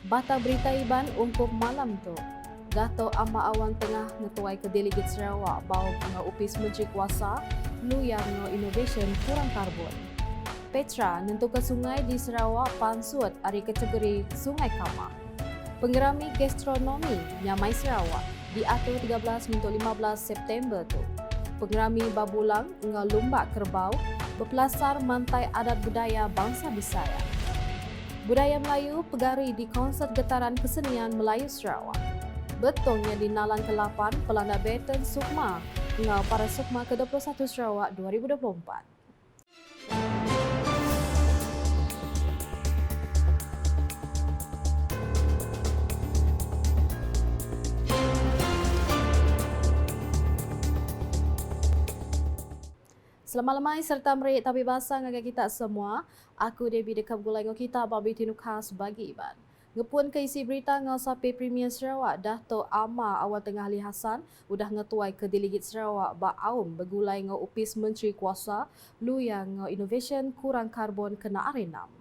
Bata berita iban ungkup malam tu. Dato' Ama Awan Tengah ngetuai ke Delegate Sarawak bau nga upis Menteri Kuasa lu yang innovation kurang karbon. Petra nentu ke sungai di Sarawak pansut ari kategori Sungai Kamah. Penggerami gastronomi Nyamai Sarawak diatur 13 hingga 15 September tu. Penggerami Babulang nga Lumbak Kerbau berpelasar mantai adat budaya bangsa Bisaya. Budaya Melayu pegari di konsert getaran kesenian Melayu Sarawak. Betulnya di Nalan ke-8 Pelana Beton Sukma ngau para Sukma ke-21 Sarawak 2024. Selamat lemai serta merik tapi basah dengan kita semua. Aku Debbie dekap gulai dengan kita babi tinuk khas bagi iban. Ngepun ke isi berita ngau sapi Premier Sarawak Dato' Ama Awan Tengah Ali Hassan udah ngetuai ke Delegate Sarawak Ba'aum bergulai ngau upis Menteri Kuasa lu yang ngau innovation kurang karbon kena arenam.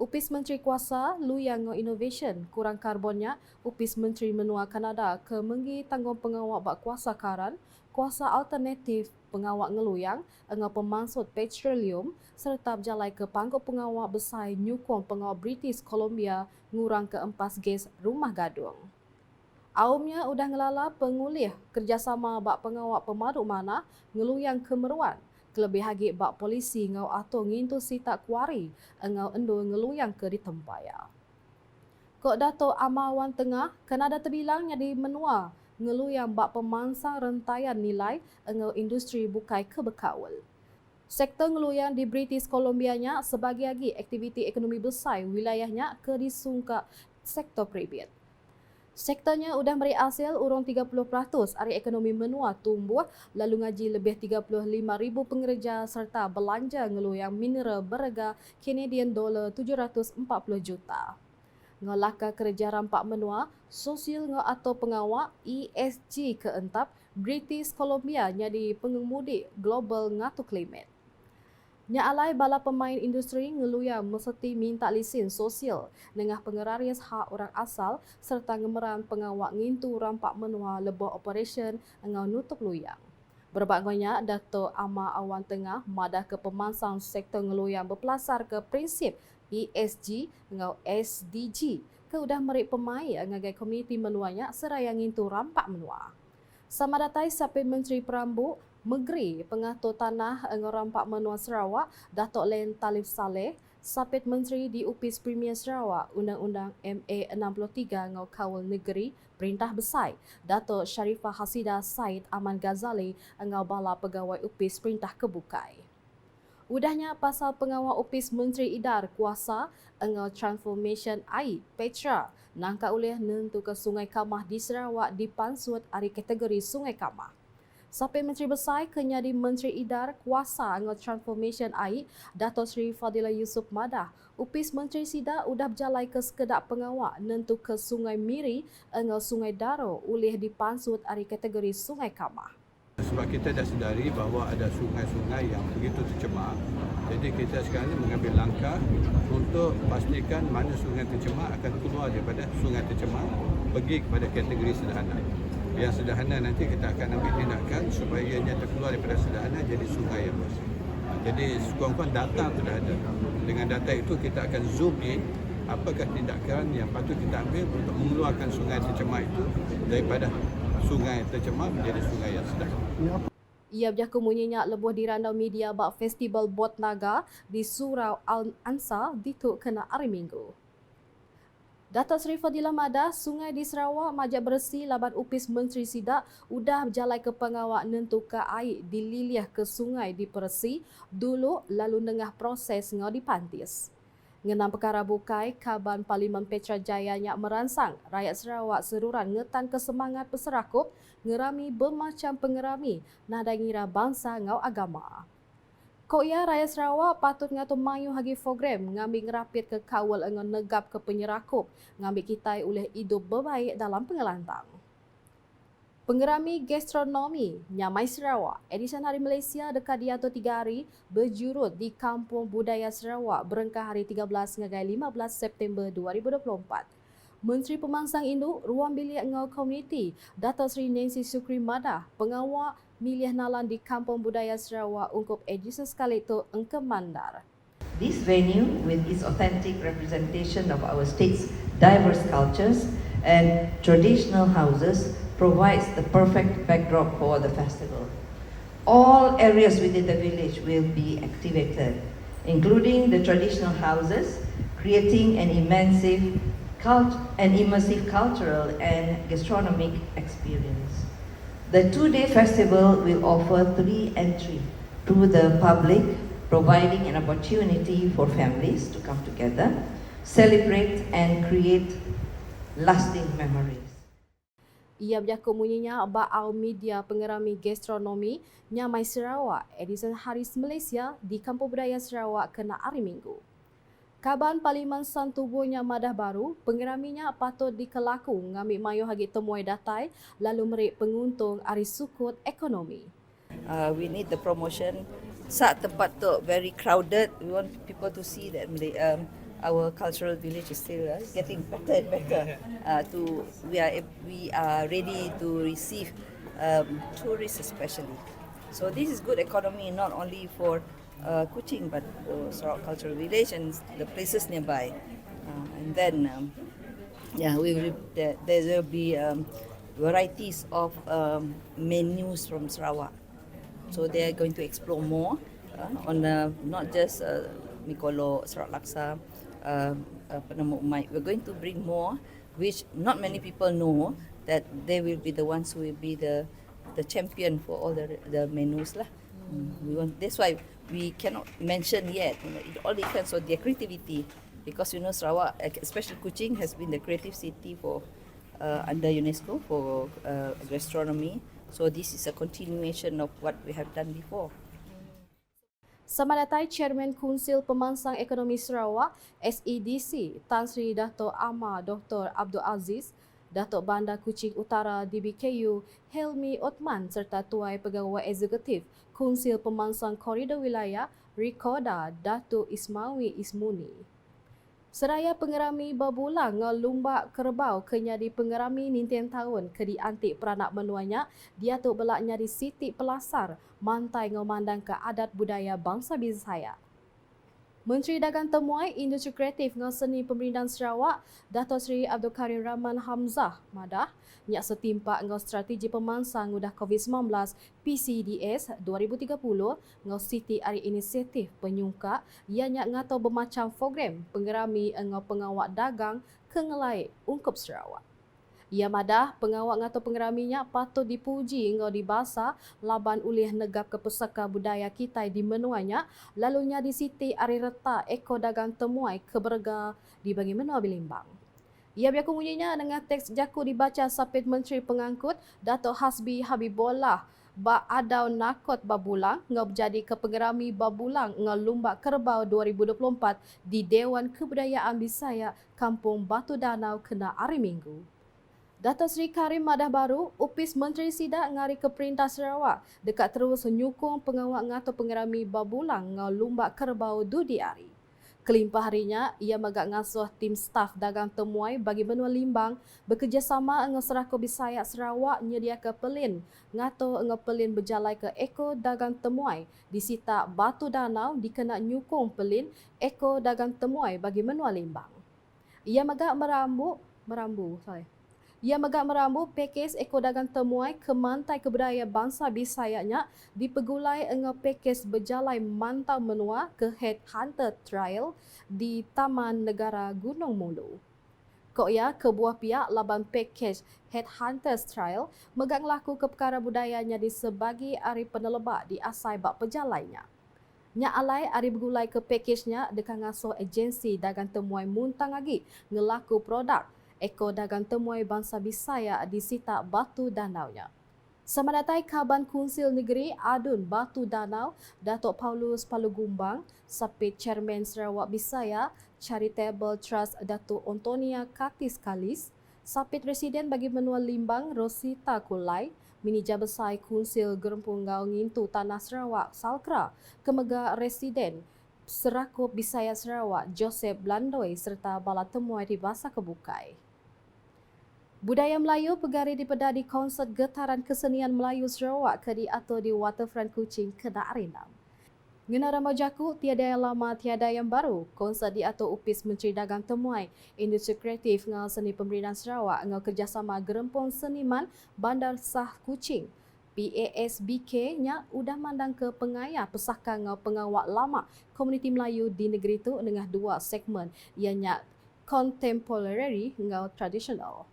Upis Menteri Kuasa lu yang ngau innovation kurang karbonnya upis Menteri Menua Kanada ke menggi tanggung pengawak bak kuasa karan, kuasa alternatif pengawak ngeluyang, engau pemansut petroleum serta berjalai ke pangkut pengawak besar nyukong pengawak British Columbia ngurang ke empas gas rumah gadung. Aumnya udah ngelala pengulih kerjasama bak pengawak pemaduk mana ngeluyang kemeruan. Kelebih hagi bak polisi ngau ato ngintu sita kuari engau endo ngeluyang ke ditempaya. Kok Dato' Amawan Tengah Kanada terbilangnya di menua ngeluyang bak pemansang rentaian nilai engau industri bukai kebekawal. Sektor ngeluyang di British Columbia-nya sebagai lagi aktiviti ekonomi besar wilayahnya ke disungka sektor pribadi. Sektornya udah beri hasil urang 30% hari ekonomi menua tumbuh lalu ngaji lebih 35,000 pengerja serta belanja ngeluyang mineral berharga Canadian dollar 740 juta. Ngelaka kerja rampak menua, sosial atau pengawak ESG keentap British Columbia jadi pengemudi global ngatu climate. Nya alai bala pemain industri ngeluyang mesti minta lesen sosial dengan pengeraris hak orang asal serta ngemeran pengawak ngintu rampak menua lebah operation ngau nutuk luyang. Berbagainya Dato' Ama Awan Tengah madah ke pemansang sektor ngeluyang berpelasar ke prinsip ESG ngau SDG ke udah merik pemain ngagai komuniti menuanya seraya ngintu rampak menua. Sama datai sapi Menteri Perambuk Megeri Pengatur Tanah ngau rampak menua Sarawak Dato' Len Talib Saleh sapit Menteri di Upis Premier Sarawak Undang-Undang MA 63 ngau Kawal Negeri Perintah Besar Dato' Sharifah Hasidah Said Aman Ghazali ngau bala pegawai Upis Perintah Kebukai. Udahnya pasal pengawal Upis Menteri Idar Kuasa engau Transformation Air Petra nangka oleh nentu ke Sungai Kamah di Sarawak dipansut ari kategori Sungai Kamah. Sampai Menteri Besar kenyadi Menteri Idar Kuasa engau Transformation Air Dato' Sri Fadilah Yusof Madah Upis Menteri Sida udah berjalai ke sekedap pengawak nentu ke Sungai Miri engau Sungai Daro oleh dipansut ari kategori Sungai Kamah. Sebab kita dah sedari bahawa ada sungai-sungai yang begitu tercemar. Jadi kita sekarang ini mengambil langkah untuk pastikan mana sungai tercemar akan keluar daripada sungai tercemar pergi kepada kategori sederhana. Yang sederhana nanti kita akan ambil tindakan supaya ianya terkeluar daripada sederhana jadi sungai yang bersih. Jadi sekurang-kurang data itu dah ada. Dengan data itu kita akan zoom in apakah tindakan yang patut kita ambil untuk mengeluarkan sungai tercemar itu daripada sungai tercemar menjadi sungai yang sedang. Ia berjaku munyinya lebuh di randau media bak festival Bot Naga di Surau Al-Ansar dituk kena hari Minggu. Dato' Sri Fadilah Madah, sungai di Sarawak majak bersih laban Upis Menteri Sidak udah berjalai ke pengawak nentuka air dililiah ke sungai di Persi dulu lalu nengah proses ngau dipantis. Ngenam perkara bukai, Kaban Parlimen Petra Jaya nyak meransang rakyat Sarawak seruran ngetan kesemangat peserakup ngerami bermacam pengerami nada ngira bangsa ngau agama. Kok ya rakyat Sarawak patut ngatu mayu hagi program ngambil ngerapit ke kawal engon negap ke penyerakup ngambil kitai oleh hidup berbaik dalam pengelantang. Penggerami gastronomi Nyamai Sarawak, edisi Hari Malaysia dekat diatur 3 hari berjurut di Kampung Budaya Sarawak berengkah hari 13 hingga 15 September 2024. Menteri Pemangsang Induk, Ruang Bilik Ngau Komuniti, Dato' Seri Nancy Sukri Madah, pengawal milih nalan di Kampung Budaya Sarawak ungkup edisi sekali itu engke mandar. This venue, with its authentic representation of our state's diverse cultures and traditional houses, provides the perfect backdrop for the festival. All areas within the village will be activated, including the traditional houses, creating an immersive cultural and gastronomic experience. The two-day festival will offer free entry to the public, providing an opportunity for families to come together, celebrate and create lasting memories. Ia berjakut bunyinya Baau Media Pengerami Gastronomi Nyamai Sarawak edisi Hari Malaysia di Kampung Budaya Sarawak kena hari Minggu. Kaban Parlimen San Tubuhnya Madah Baru, pengeraminya patut dikelaku ngambil mayuh hagi temuai datai lalu merik penguntung hari sukut ekonomi. We need the promotion. Saat tempat tu very crowded, we want people to see that our cultural village is still getting better and better. We are ready to receive tourists especially. So this is good economy not only for Kuching but for Sarawak Cultural Village and the places nearby. And then there will be varieties of menus from Sarawak. So they are going to explore more on not just Mikolo, Sarawak Laksa, Penemu Umai. We're going to bring more, which not many people know that they will be the ones who will be the champion for all the menus lah. That's why we cannot mention yet. It all depends on their creativity, because Sarawak, especially Kuching, has been the creative city for under UNESCO for gastronomy. So this is a continuation of what we have done before. Samadatai Chairman Kunsil Pemangsang Ekonomi Sarawak SEDC Tan Sri Dato' Amar Dr. Abdul Aziz, Datuk Bandar Kuching Utara DBKU Helmi Othman serta Tuai Pegawai Eksekutif Kunsil Pemangsang Koridor Wilayah Rikoda Datuk Ismawi Ismuni. Seraya pengerami berbulang lumbak kerbau kenyadi pengerami nintian tahun ke diantik peranak menuanya diatuk belaknya di Siti Pelasar mantai ngomandang ke adat budaya bangsa Bisaya. Menteri Dagang Temuai Industri Kreatif dengan Seni Pemerintahan Sarawak Dato' Seri Abdul Karim Rahman Hamzah Madah nyak setimpak dengan strategi pemangsang udah COVID-19 PCDS 2030 dengan Siti Ari Inisiatif Penyungka ia nyak ngato bermacam program penggerami dengan pengawak dagang ke ngelai ungkup Sarawak. Ia madah pengawak ngato penggeraminya patut dipuji engau dibasa laban ulih negap ke pesaka budaya kita di menuanya lalunya di Siti Ari Reta Eko Dagang Temuai keberga di bagi menua Bilimbang. Ia biaku bunyinya dengan teks jaku dibaca sapit Menteri Pengangkut Dato' Hasbi Habibullah ba adau nakot babulang ngau jadi ke penggerami babulang ngau lumbak kerbau 2024 di Dewan Kebudayaan Bisaya Kampung Batu Danau kena hari Minggu. Dato' Seri Karim Madah Baru, Upis Menteri Sidak ngari ke Perintah Sarawak dekat terus menyukung pengawak ngato penggerami babulang ngau lumbak kerbau dudi hari. Kelimpah harinya, ia magak ngasuh tim staf dagang temuai bagi benua Limbang bekerjasama dengan Serako Bisaya Sarawak nyedia ke pelin ngato dengan pelin berjalai ke Eko Dagang Temuai di Sita Batu Danau dikena nyukung pelin Eko Dagang Temuai bagi benua Limbang. Ia magak merambu pakej Eko Dagang Temuai ke mantai kebudaya bangsa Bisayanya dipegulai dengan pakej berjalai mantau menua ke Headhunter Trail di Taman Negara Gunung Mulu. Kokya kebuah pihak laban pakej Headhunter Trail megang laku ke perkara budayanya di sebagi hari penelebak di asai bak pejalainya. Nya alai ari bergulai ke pakejnya dekat ngasuh agensi dagang temuai muntang lagi ngelaku produk Eko Dagang Temuai Bangsa Bisaya di Sita Batu Danaunya. Samadatai Kaban Kunsil Negeri Adun Batu Danau, Datuk Paulus Palugumbang, sapit Chairman Sarawak Bisaya Charitable Trust Datuk Antonia Katis Kalis, sapit Residen bagi Menua Limbang Rosita Kulai, Minija Besar Kunsil Gerempung Ngau Ngintu Tanah Sarawak Salkra, Kemega Residen Serako Bisaya Sarawak Joseph Blandoi serta Bala Temuai di Basa Kebukai. Budaya Melayu pegari dipedadi konsert Getaran Kesenian Melayu Sarawak ke diatur di Waterfront Kuching kena arinam. Ngena remajaku tiada yang lama tiada yang baru. Konsert diatur upis Menteri Dagang Temuai, Industri Kreatif dengan Seni Pemerintahan Sarawak dengan kerjasama Gerempong Seniman Bandar Sah Kuching. PASBK nya udah mandang ke pengayah pesaka dengan pengawak lama komuniti Melayu di negeri itu dengan dua segmen ianya contemporary dengan tradisional.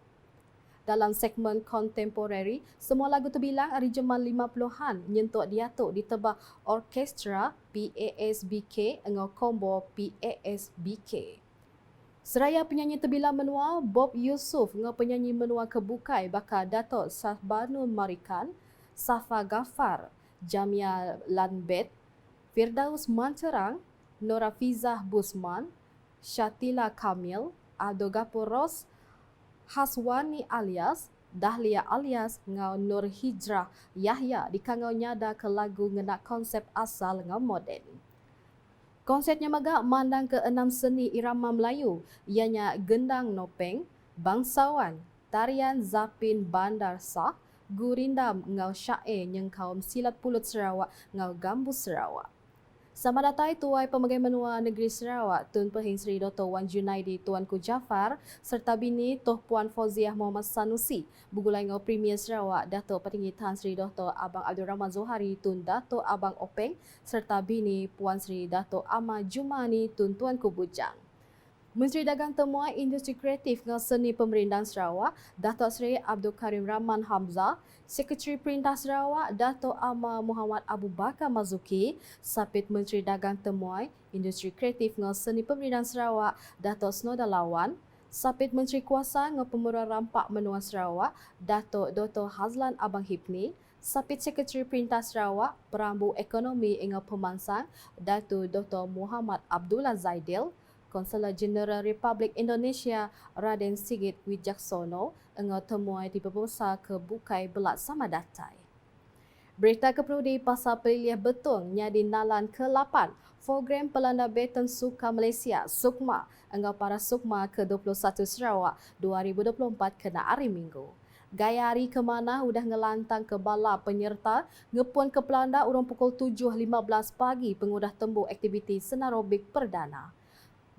Dalam segmen contemporary, semua lagu terbilang hari Jemal 50-an nyentuk diatuk ditebah orkestra PASBK dengan combo PASBK. Seraya penyanyi terbilang menua Bob Yusof dengan penyanyi menua kebukai bakal Datuk Sahbanul Marikan, Safa Ghaffar, Jamia Lanbet, Firdaus Manterang, Nora Fizah Busman, Syatila Kamil, Aldo Gapur Ros, Haswani alias Dahlia alias ngau Nur Hijrah Yahya dikangau nyada ke lagu ngena konsep asal ngau moden. Konsepnya magak mandang ke 6 seni irama Melayu ianya gendang nopeng, bangsawan, tarian zapin bandar sah, gurindam ngau syair yang kaum silat pulut Sarawak ngau gambus Sarawak. Sama datai Tuai Pemegai Menua Negeri Sarawak Tun Pehing Seri Dr. Wan Junaidi Tuanku Jafar serta bini Toh Puan Fauziah Muhammad Sanusi Bugulai ngau Premier Sarawak Datuk Petinggi Tan Sri Dr. Abang Abdul Rahman Zohari Tun Datuk Abang Openg serta bini Puan Sri Datuk Ahmad Jumani Tun Tuanku Bujang. Menteri Dagang Temuai Industri Kreatif dengan Seni Pemerintahan Sarawak, Datuk Seri Abdul Karim Rahman Hamzah, Sekretari Perintah Sarawak, Datuk Ahmad Muhammad Abu Bakar Mazuki, Sapit Menteri Dagang Temuai Industri Kreatif dengan Seni Pemerintahan Sarawak, Datuk Snoda Lawan, Sapit Menteri Kuasa dengan Pemurah Rampak Menua Sarawak, Datuk Dr. Hazlan Abang Hipni, Sapit Sekretari Perintah Sarawak, Perambu Ekonomi dengan Pemansang, Datuk Dr. Muhammad Abdullah Zaidil, Konselor Jeneral Republik Indonesia Raden Sigit Wijaksono engau temuai di Pembusa ke Bukai Belat Sama Datai. Berita keperudi pasal pelilih betung nyadi nalan ke-8 program Pelanda Beton Suka Malaysia Sukma engau para Sukma ke-21 Sarawak 2024 kena hari Minggu. Gaya hari ke mana udah ngelantang ke bala penyerta ngepun ke Pelanda urang pukul 7.15 pagi pengudah tembuk aktiviti senarobik perdana.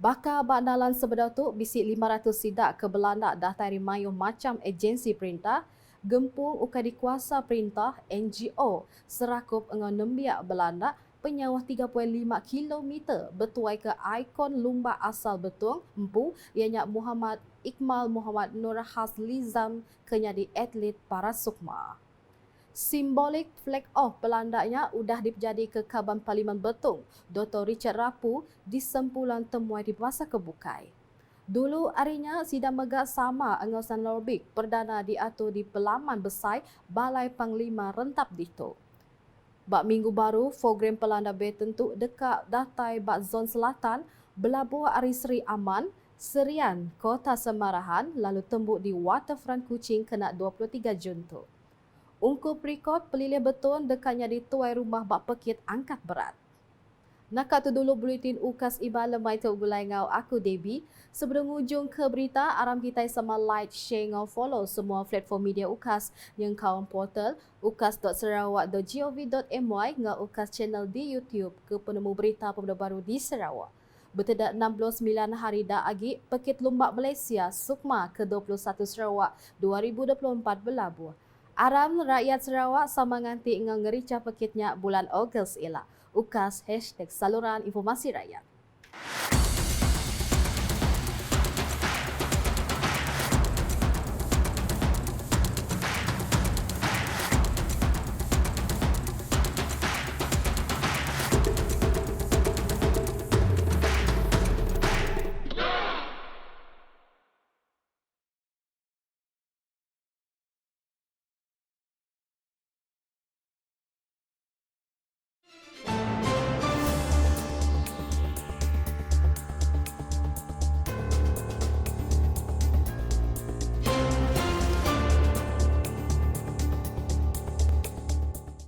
Bakal bandalan sebedah tu bisik 500 sidak ke Belanda dah tari mayuh macam agensi perintah, gempung uka dikuasa perintah NGO serakup dengan nembiak Belanda penyawah 3.5 km bertuai ke ikon lumba asal betung empu ianya Muhammad Iqmal Muhammad Nur Hazlizam kenyadi atlet para Sukma. Simbolik flag off Belandanya udah dijadi ke Kaban Parlimen Betung, Dr. Richard Rapu di sempulan temuai di masa kebukai. Dulu harinya sidang megak sama engosan lorbik perdana diatur di Pelaman Besai Balai Panglima Rentap Dito. Bak minggu baru, program Pelanda Beton tu dekat datai bak zon selatan Belabuh Ari Seri Aman, Serian, Kota Semarahan lalu tembuk di Waterfront Kuching kena 23 Jun tu. Ungkup rekod pelilih beton dekatnya di tuai rumah bak pekit angkat berat. Nak tu dulu buletin UKAS Iba Lemai tu gulai ngau aku Debbie. Sebelum ujung ke berita, aram kita sama like, share ngau follow semua platform media UKAS yang kawan portal ukas.sarawak.gov.my ngau UKAS channel di YouTube ke penemu berita pembeda baru di Sarawak. Bertedak 69 hari dah agi Pekit Lumbak Malaysia Sukma ke-21 Sarawak 2024 berlabuh. Aram rakyat Sarawak sama nganti dengan ngerica pekitnya bulan Ogos ialah UKAS #Saluran Informasi Rakyat.